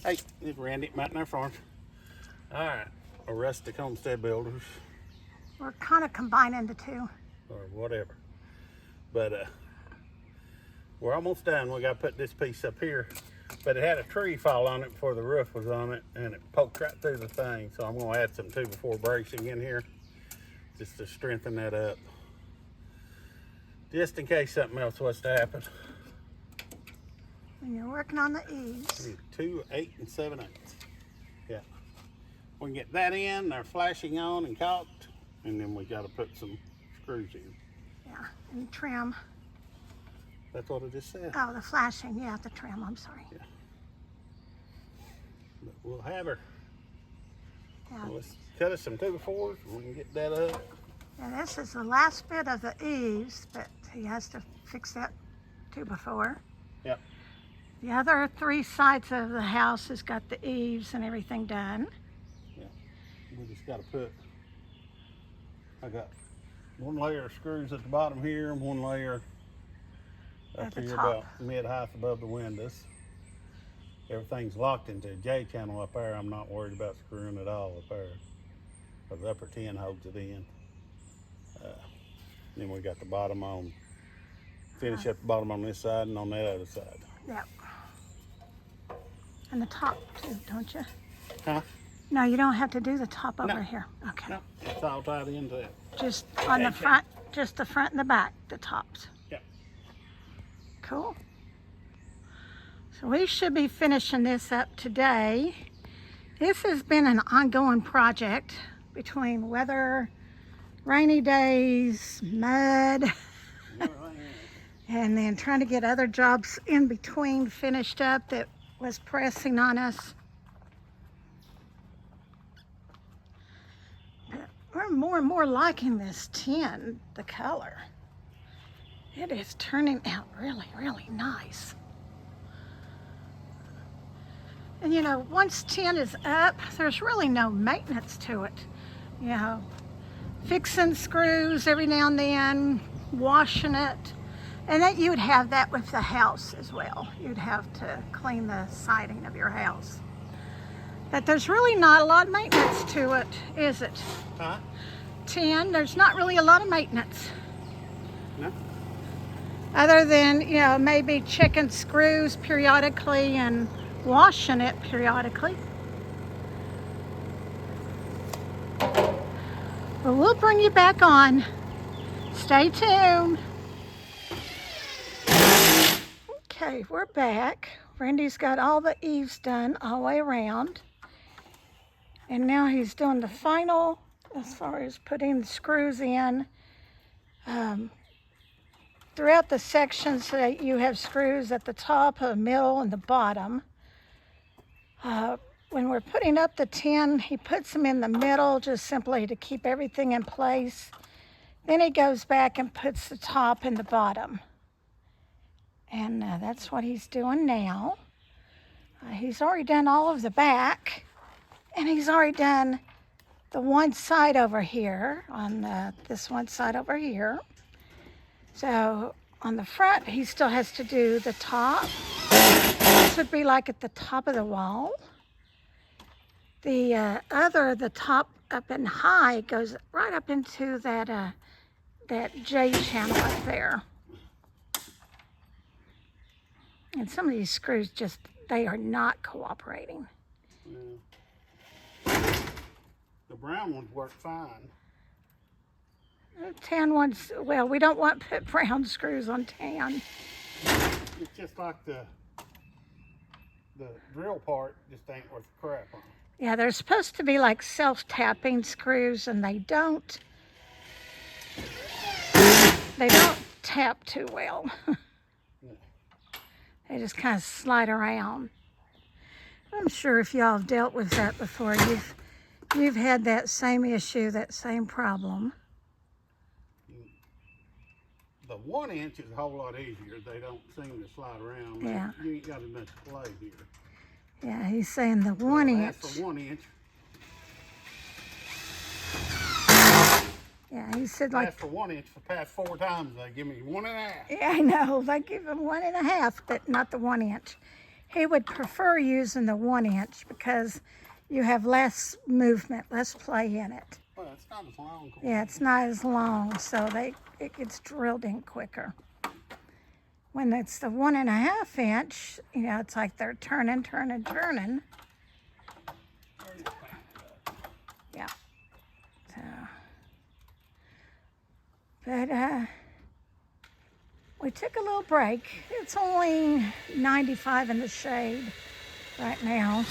Hey, it's Randy at Mountain Air Farms. All right, or Rustic Homestead Builders, We're kind of combining the two. or whatever. But we're almost done. We got to put this piece up here. But it had a tree fall on it before the roof was on it, and it poked right through the thing. So I'm going to add some 2x4 bracing in here just to strengthen that up. Just in case something else was to happen. And you're working on the eaves. 2 8 7/8. Yeah. We can get that in, they're flashing on and caulked, and then we got to put some screws in. Yeah, and trim. That's what I just said. Oh, the flashing, yeah, the trim, I'm sorry. Yeah. But we'll have her. Yeah. So let's cut us some 2x4s and we can get that up. And this is the last bit of the eaves, but he has to fix that 2x4. Yep. The other 3 sides of the house has got the eaves and everything done. Yeah. We just got to put, I got 1 layer of screws at the bottom here and 1 layer up At the here top. about mid-height above the windows. Everything's locked into a J channel up there. I'm not worried about screwing it all up there. But the upper 10 holds it in. Then we got the bottom on, finish up the bottom on this side and on that other side. Yep. And the top too, don't you? Huh? No, you don't have to do the top over No. here. Okay. No, it's all tied into that. Just on the Okay. front, just the front and the back, the tops. Yep. Cool. So we should be finishing this up today. This has been an ongoing project between weather, rainy days, mud, and then trying to get other jobs in between finished up that was pressing on us. But we're more and more liking this tin, the color. It is turning out really, really nice. And you know, once tin is up, there's really no maintenance to it. You know, fixing screws every now and then, washing it. And that you would have that with the house as well. You'd have to clean the siding of your house. But there's really not a lot of maintenance to it, is it? Huh? Tin, there's not really a lot of maintenance. No? Other than, you know, maybe checking screws periodically and washing it periodically. But we'll bring you back on. Stay tuned. Okay, we're back. Randy's got all the eaves done all the way around. And now he's doing the final as far as putting the screws in. Throughout the sections that you have screws at the top, the middle, and the bottom. When we're putting up the tin, he puts them in the middle just simply to keep everything in place. Then he goes back and puts the top and the bottom. And that's what he's doing now. He's already done all of the back, and he's already done the one side over here, on this one side over here. So on the front, he still has to do the top. This would be like at the top of the wall. The top up and high goes right up into that J channel up there. And some of these screws just, they are not cooperating. Yeah. The brown ones work fine. The tan ones, well, we don't want to put brown screws on tan. It's just like the drill part just ain't worth the crap on. Yeah, they're supposed to be like self-tapping screws, and they don't tap too well. They just kind of slide around. I'm sure if y'all have dealt with that before, you've had that same issue, that same problem. The 1 inch is a whole lot easier. They don't seem to slide around. Yeah. You ain't got enough play here. Yeah, he's saying the 1 inch. That's for 1 inch. Yeah, he said like. That's for 1 inch. For the past 4 times, they give me 1.5. Yeah, I know. They give him 1.5, but not the 1 inch. He would prefer using the 1 inch because you have less movement, less play in it. Well, it's not as long. Yeah, it's not as long, so it gets drilled in quicker. When it's the 1.5 inch, you know, it's like they're turning. Yeah. So, but we took a little break. It's only 95 in the shade right now.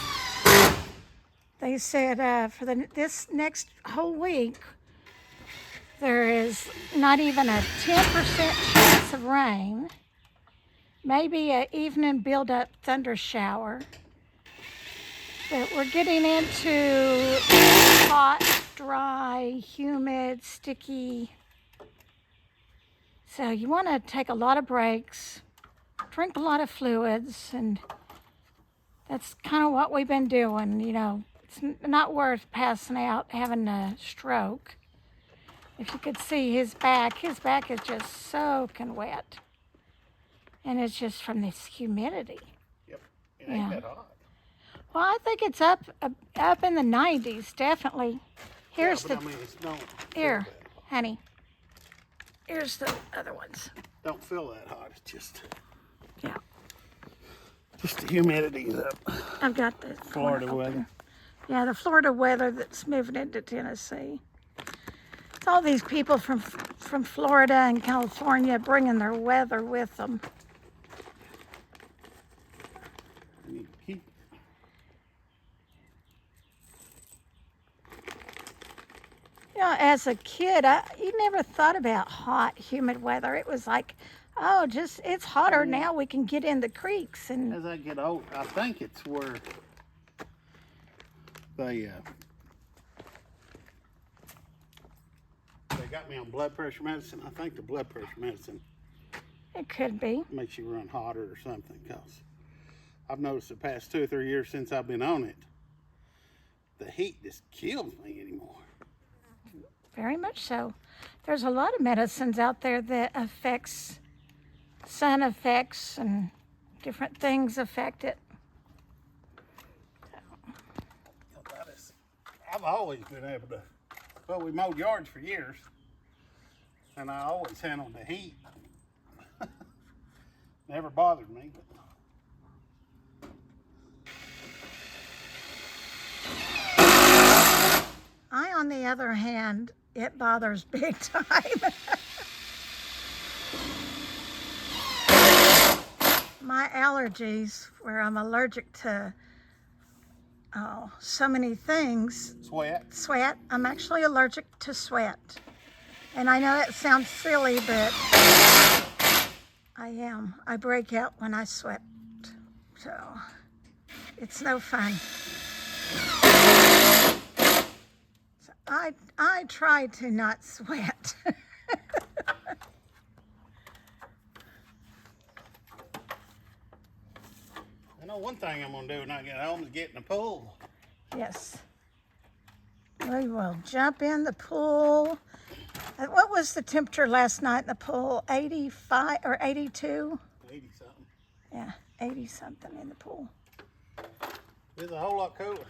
They said for this next whole week, there is not even a 10% chance of rain. Maybe an evening build-up thunder shower. But we're getting into hot, dry, humid, sticky. So you want to take a lot of breaks, drink a lot of fluids, and that's kind of what we've been doing. You know, it's not worth passing out, having a stroke. If you could see his back is just soaking wet. And it's just from this humidity. Yep. It ain't that hot. Well, I think it's up in the 90s, definitely. Here's I mean, it's here, honey. Here's the other ones. Don't feel that hot. It's just Yeah. Just the humidity's up. I've got the Florida weather. Yeah, the Florida weather that's moving into Tennessee. It's all these people from Florida and California bringing their weather with them. You know, as a kid, you never thought about hot, humid weather. It was like, oh, it's hotter now. We can get in the creeks. And as I get old, I think it's where they got me on blood pressure medicine. I think the blood pressure medicine it could be makes you run hotter or something. Cause I've noticed the past 2 or 3 years since I've been on it, the heat just kills me anymore. Very much so. There's a lot of medicines out there that affects sun effects and different things affect it. I've always been able to, well, we mowed yards for years, and I always handled the heat. Never bothered me. I, on the other hand, it bothers big time. My allergies, where I'm allergic to so many things. Sweat. I'm actually allergic to sweat. And I know that sounds silly, but I am. I break out when I sweat. So it's no fun. So I try to not sweat. I know one thing I'm going to do when I get home is get in the pool. Yes. We will jump in the pool. What was the temperature last night in the pool? 85 or 82? 80 something. Yeah, 80 something in the pool. It's a whole lot cooler.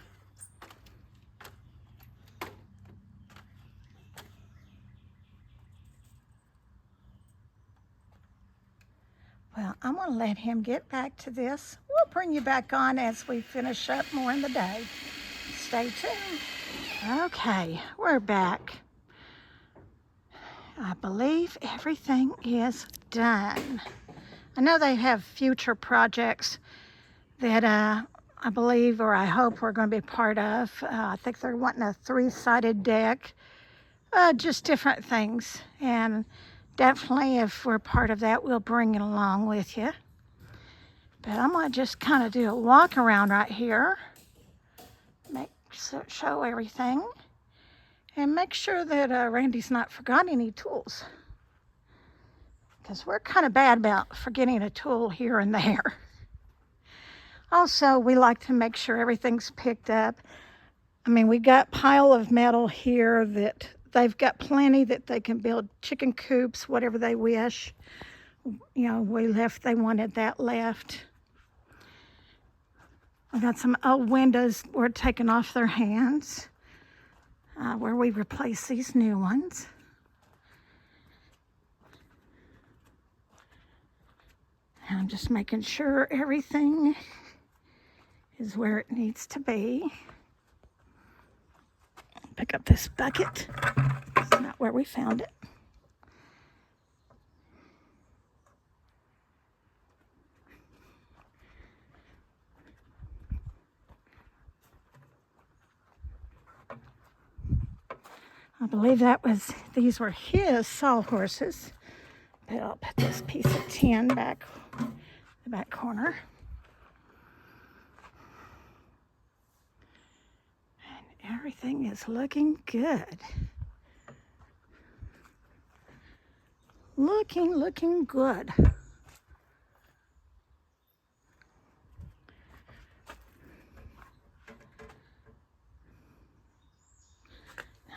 Well, I'm going to let him get back to this. We'll bring you back on as we finish up more in the day. Stay tuned. Okay, we're back. I believe everything is done. I know they have future projects that I believe or I hope we're going to be part of. I think they're wanting a 3-sided deck, just different things. And definitely if we're part of that, we'll bring it along with you. But I'm going to just kind of do a walk around right here. Show everything. And make sure that Randy's not forgotten any tools. Because we're kind of bad about forgetting a tool here and there. Also, we like to make sure everything's picked up. I mean, we got pile of metal here that they've got plenty that they can build chicken coops, whatever they wish. You know, they wanted that left. We got some old windows were taken off their hands, where we replace these new ones. And I'm just making sure everything is where it needs to be. Pick up this bucket. It's not where we found it. I believe these were his sawhorses. But I'll put this piece of tin back, the back corner. And everything is looking good. Looking good.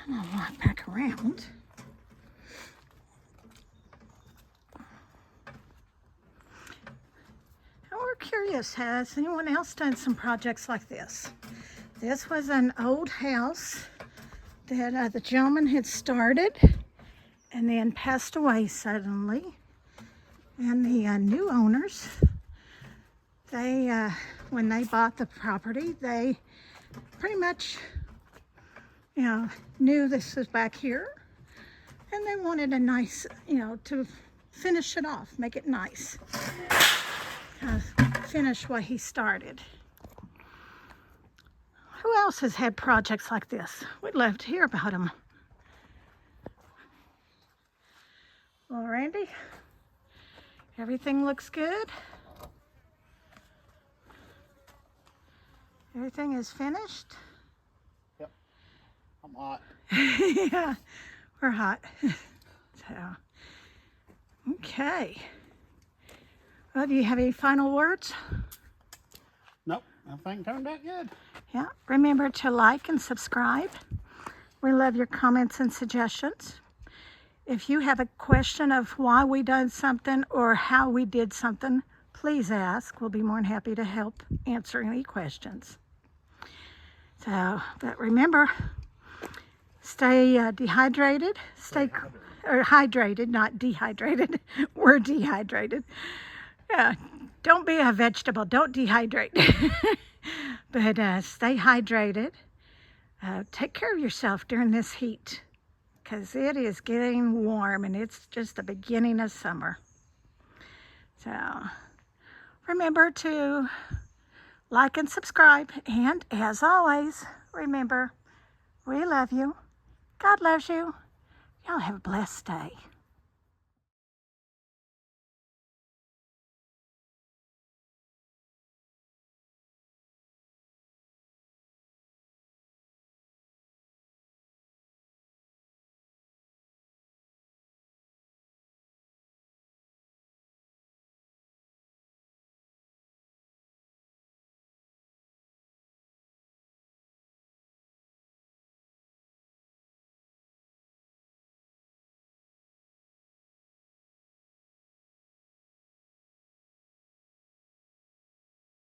And I'll walk back around. And we're curious, has anyone else done some projects like this? This was an old house that the gentleman had started and then passed away suddenly. And the new owners, when they bought the property, they pretty much, knew this was back here. And they wanted a nice, to finish it off, make it nice. Finish what he started. Who else has had projects like this? We'd love to hear about them. Well, Randy, everything looks good. Everything is finished. Yep, I'm hot. Yeah, we're hot. So, okay. Well, do you have any final words? Nope, everything turned out good. Yeah, remember to like and subscribe. We love your comments and suggestions. If you have a question of why we done something or how we did something, please ask. We'll be more than happy to help answer any questions. So, but remember, stay dehydrated. Or hydrated, not dehydrated. We're dehydrated. Yeah, don't be a vegetable. Don't dehydrate. But stay hydrated. Take care of yourself during this heat, because it is getting warm and it's just the beginning of summer. So remember to like and subscribe. And as always, remember, we love you. God loves you. Y'all have a blessed day.